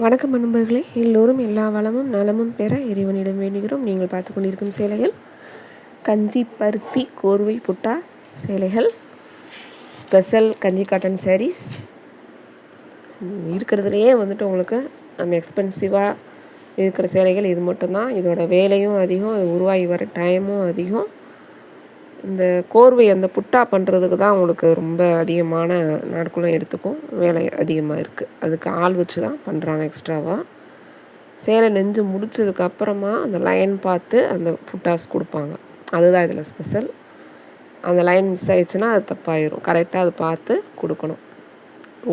வணக்கம் நண்பர்களே, எல்லோரும் எல்லா வளமும் நலமும் பெற இறைவனிடம் வேண்டுகிறோம். நீங்கள் பார்த்து கொண்டிருக்கும் சேலைகள் கஞ்சி பருத்தி கோர்வை புட்டா சேலைகள், ஸ்பெஷல் கஞ்சி காட்டன் சாரீஸ். இருக்கிறதுலையே உங்களுக்கு நம்ம எக்ஸ்பென்சிவாக இருக்கிற சேலைகள் இது மட்டும்தான். இதோட வேலையும் அதிகம், அது உருவாகி வர டைமும் அதிகம். இந்த கோர்வை அந்த புட்டா பண்ணுறதுக்கு தான் உங்களுக்கு ரொம்ப அதிகமான நாட்களும் எடுத்துக்கும், வேலை அதிகமாக இருக்குது. அதுக்கு ஆள் வச்சு தான் பண்ணுறாங்க எக்ஸ்ட்ராவாக. சேலை நெஞ்சு முடித்ததுக்கப்புறமா அந்த லைன் பார்த்து அந்த புட்டாஸ் கொடுப்பாங்க. அதுதான் இதில் ஸ்பெஷல். அந்த லைன் மிஸ் ஆகிடுச்சுன்னா அது தப்பாயிடும். கரெக்டாக அதை பார்த்து கொடுக்கணும்.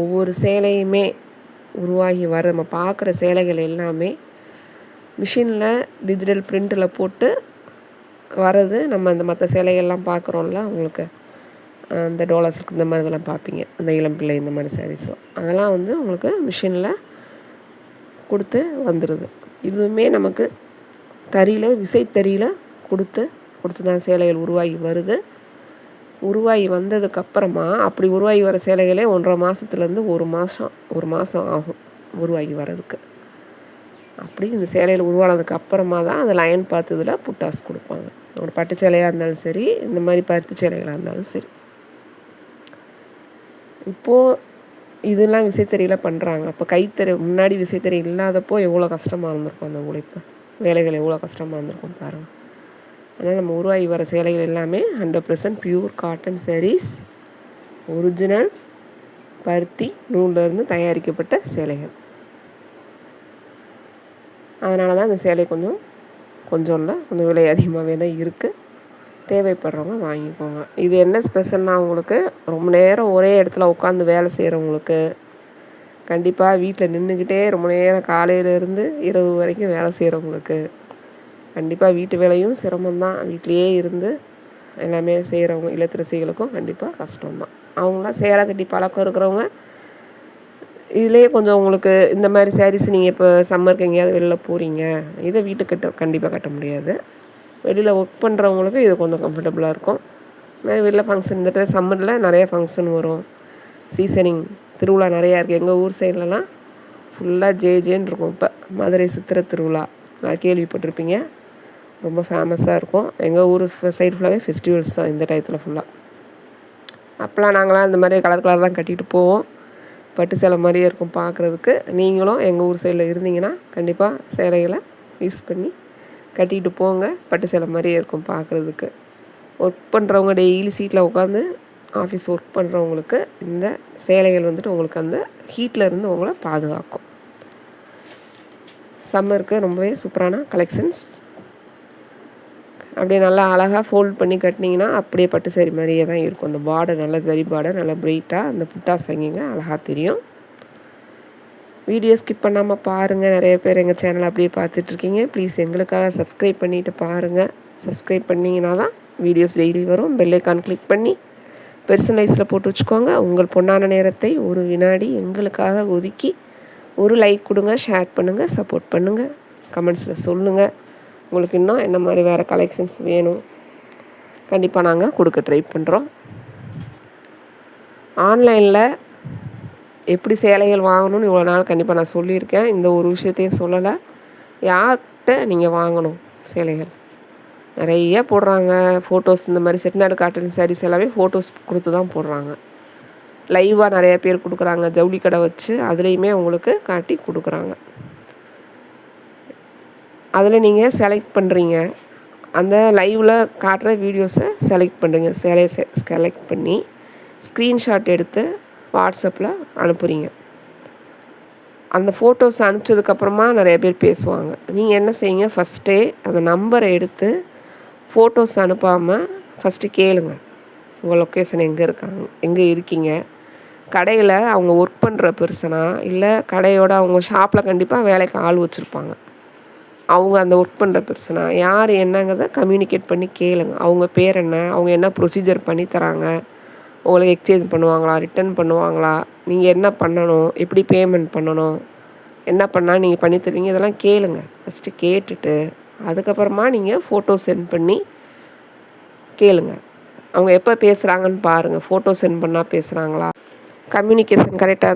ஒவ்வொரு சேலையுமே உருவாகி வர நம்ம பார்க்குற சேலைகள் எல்லாமே மிஷினில் டிஜிட்டல் பிரிண்டில் போட்டு வர்றது. நம்ம இந்த மற்ற சேலைகள்லாம் பார்க்குறோம்ல, உங்களுக்கு இந்த டோலாஸுக்கு இந்த மாதிரி இதெல்லாம் பார்ப்பீங்க, அந்த இளம்பிள்ளை இந்த மாதிரி சாரீஸ்லாம், அதெல்லாம் உங்களுக்கு மிஷினில் கொடுத்து வந்துடுது. இதுவுமே நமக்கு தறியில் விசைத்தறியில் கொடுத்து தான் சேலைகள் உருவாகி வருது. உருவாகி வந்ததுக்கப்புறமா அப்படி உருவாகி வர சேலைகளே 1.5 மாதத்துலேருந்து ஒரு மாதம் ஆகும் உருவாகி வர்றதுக்கு. அப்படி இந்த சேலையில் உருவானதுக்கு அப்புறமா தான் அந்த லைன் பார்த்ததில் புட்டாஸ் கொடுப்பாங்க. ஒரு பட்டு சேலையாக இருந்தாலும் சரி, இந்த மாதிரி பருத்தி சேலைகளாக இருந்தாலும் சரி. இப்போது இதெல்லாம் விசைத்தறியில் பண்ணுறாங்க. அப்போ கைத்தறி முன்னாடி விசைத்தறி இல்லாதப்போ எவ்வளோ கஷ்டமாக இருந்திருக்கும், அந்த உழைப்பு வேலைகள் எவ்வளோ கஷ்டமாக இருந்திருக்கும் பாருங்கள். அதனால் நம்ம உருவாகி வர சேலைகள் எல்லாமே 100% பியூர் காட்டன் சாரீஸ், ஒரிஜினல் பருத்தி நூலிலிருந்து தயாரிக்கப்பட்ட சேலைகள். அதனால தான் இந்த சேலை கொஞ்சம் இல்லை, கொஞ்சம் விலை அதிகமாகவே தான் இருக்குது. தேவைப்படுறவங்க வாங்கிக்கோங்க. இது என்ன ஸ்பெஷல்னால், உங்களுக்கு ரொம்ப நேரம் ஒரே இடத்துல உட்காந்து வேலை செய்கிறவங்களுக்கு, கண்டிப்பாக வீட்டில் நின்றுக்கிட்டே ரொம்ப நேரம் காலையிலேருந்து இரவு வரைக்கும் வேலை செய்கிறவங்களுக்கு, கண்டிப்பாக வீட்டு வேலையும் சிரமம்தான். வீட்டிலையே இருந்து எல்லாமே செய்கிறவங்க இல்லத்தரசிகளுக்கும் கண்டிப்பாக கஷ்டம்தான். அவங்களாம் சேலை கட்டி பழக்கம் இருக்கிறவங்க இதிலே கொஞ்சம் உங்களுக்கு இந்த மாதிரி சாரீஸ் நீங்கள் இப்போ சம்மருக்கு எங்கேயாவது வெளில போகிறீங்க, இதை வீட்டுக்கு கண்டிப்பாக கட்ட முடியாது. வெளியில் ஒர்க் பண்ணுறவங்களுக்கு இது கொஞ்சம் கம்ஃபர்டபுளாக இருக்கும். வெளில ஃபங்க்ஷன் இந்த சம்மரில் நிறைய ஃபங்க்ஷன் வரும், சீசனிங் திருவிழா நிறையா இருக்குது. எங்கள் ஊர் சைட்லலாம் ஃபுல்லாக ஜேன்னு இருக்கும். இப்போ மதுரை சித்திரை திருவிழா கேள்விப்பட்டிருப்பீங்க, ரொம்ப ஃபேமஸாக இருக்கும். எங்கள் ஊர் சைடு ஃபுல்லாகவே ஃபெஸ்டிவல்ஸ் தான் இந்த டயத்தில் ஃபுல்லாக. அப்போலாம் நாங்களாம் இந்த மாதிரி கலர் தான் கட்டிகிட்டு போவோம். பட்டு சேலை மாதிரியே இருக்கும் பார்க்குறதுக்கு. நீங்களும் எங்கள் ஊர் சைடில் இருந்தீங்கன்னா கண்டிப்பாக சேலைகளை யூஸ் பண்ணி கட்டிகிட்டு போங்க. பட்டு சேலை மாதிரியே இருக்கும் பார்க்குறதுக்கு. ஒர்க் பண்ணுறவங்க டெய்லி சீட்டில் உட்காந்து ஆஃபீஸ் ஒர்க் பண்ணுறவங்களுக்கு இந்த சேலைகள் உங்களுக்கு அந்த ஹீட்டில் இருந்து உங்களை பாதுகாக்கும். சம்மருக்கு ரொம்பவே சூப்பரான கலெக்ஷன்ஸ். அப்படியே நல்லா அழகாக ஃபோல்ட் பண்ணி கட்டினீங்கன்னா அப்படியே பட்டு சேரீ மாதிரியே தான் இருக்கும். அந்த பார்டர் நல்ல ஜரி பார்டர், நல்லா பிரைட்டாக அந்த புட்டா சங்கிங்க அழகாக தெரியும். வீடியோ ஸ்கிப் பண்ணாமல் பாருங்கள். நிறைய பேர் எங்கள் சேனலை அப்படியே பார்த்துட்ருக்கீங்க. ப்ளீஸ் எங்களுக்காக சப்ஸ்கிரைப் பண்ணிவிட்டு பாருங்கள். சப்ஸ்கிரைப் பண்ணிங்கன்னா தான் வீடியோஸ் டெய்லி வரும். பெல் ஐக்கான் கிளிக் பண்ணி பெர்சனலைஸில் போட்டு வச்சுக்கோங்க. உங்கள் பொன்னான நேரத்தை ஒரு வினாடி எங்களுக்காக ஒதுக்கி ஒரு லைக் கொடுங்க, ஷேர் பண்ணுங்கள், சப்போர்ட் பண்ணுங்கள், கமெண்ட்ஸில் சொல்லுங்கள். உங்களுக்கு இன்னும் என்ன மாதிரி வேறு கலெக்ஷன்ஸ் வேணும், கண்டிப்பாக நாங்கள் கொடுக்க ட்ரை பண்ணுறோம். ஆன்லைனில் எப்படி சேலைகள் வாங்கணும்னு இவ்வளோ நாள் கண்டிப்பாக நான் சொல்லியிருக்கேன். இந்த ஒரு விஷயத்தையும் சொல்லலை. யார்கிட்ட நீங்கள் வாங்கணும் சேலைகள் நிறைய போடுறாங்க ஃபோட்டோஸ். இந்த மாதிரி செட்டிநாடு காட்டன் சாரீஸ் எல்லாமே ஃபோட்டோஸ் கொடுத்து தான் போடுறாங்க. லைவாக நிறைய பேர் கொடுக்குறாங்க, ஜவுளி கடை வச்சு அதுலேயுமே உங்களுக்கு காட்டி கொடுக்குறாங்க. அதில் நீங்கள் செலக்ட் பண்ணுறீங்க, அந்த லைவில் காட்டுற வீடியோஸை செலக்ட் பண்ணுறீங்க. சேலையை செலக்ட் பண்ணி ஸ்க்ரீன்ஷாட் எடுத்து வாட்ஸ்அப்பில் அனுப்புகிறீங்க. அந்த ஃபோட்டோஸ் அனுப்பிச்சதுக்கப்புறமா நிறைய பேர் பேசுவாங்க. நீங்கள் என்ன செய்யுங்க, ஃபஸ்ட்டே அந்த நம்பரை எடுத்து ஃபோட்டோஸ் அனுப்பாமல் ஃபஸ்ட்டு கேளுங்க, உங்கள் லொக்கேஷன் எங்கே இருக்கீங்க, கடையில் அவங்க ஒர்க் பண்ணுற பர்சனா, இல்லை கடையோட அவங்க ஷாப்பில் கண்டிப்பாக வேலைக்கு ஆள் வச்சுருப்பாங்க, அவங்க அந்த ஒர்க் பண்ணுற பர்சனா, யார் என்னங்கிறத கம்யூனிகேட் பண்ணி கேளுங்க. அவங்க பேர் என்ன, அவங்க என்ன ப்ரொசீஜர் பண்ணி தராங்க, உங்களுக்கு எக்ஸ்சேஞ்ச் பண்ணுவாங்களா, ரிட்டன் பண்ணுவாங்களா, நீங்கள் என்ன பண்ணணும், எப்படி பேமெண்ட் பண்ணணும், என்ன பண்ணால் நீங்கள் பண்ணி தருவீங்க, இதெல்லாம் கேளுங்க. ஃபஸ்ட்டு கேட்டுட்டு அதுக்கப்புறமா நீங்கள் ஃபோட்டோ சென்ட் பண்ணி கேளுங்க. அவங்க எப்போ பேசுகிறாங்கன்னு பாருங்கள். ஃபோட்டோ சென்ட் பண்ணால் பேசுகிறாங்களா, கம்யூனிகேஷன் கரெக்டாக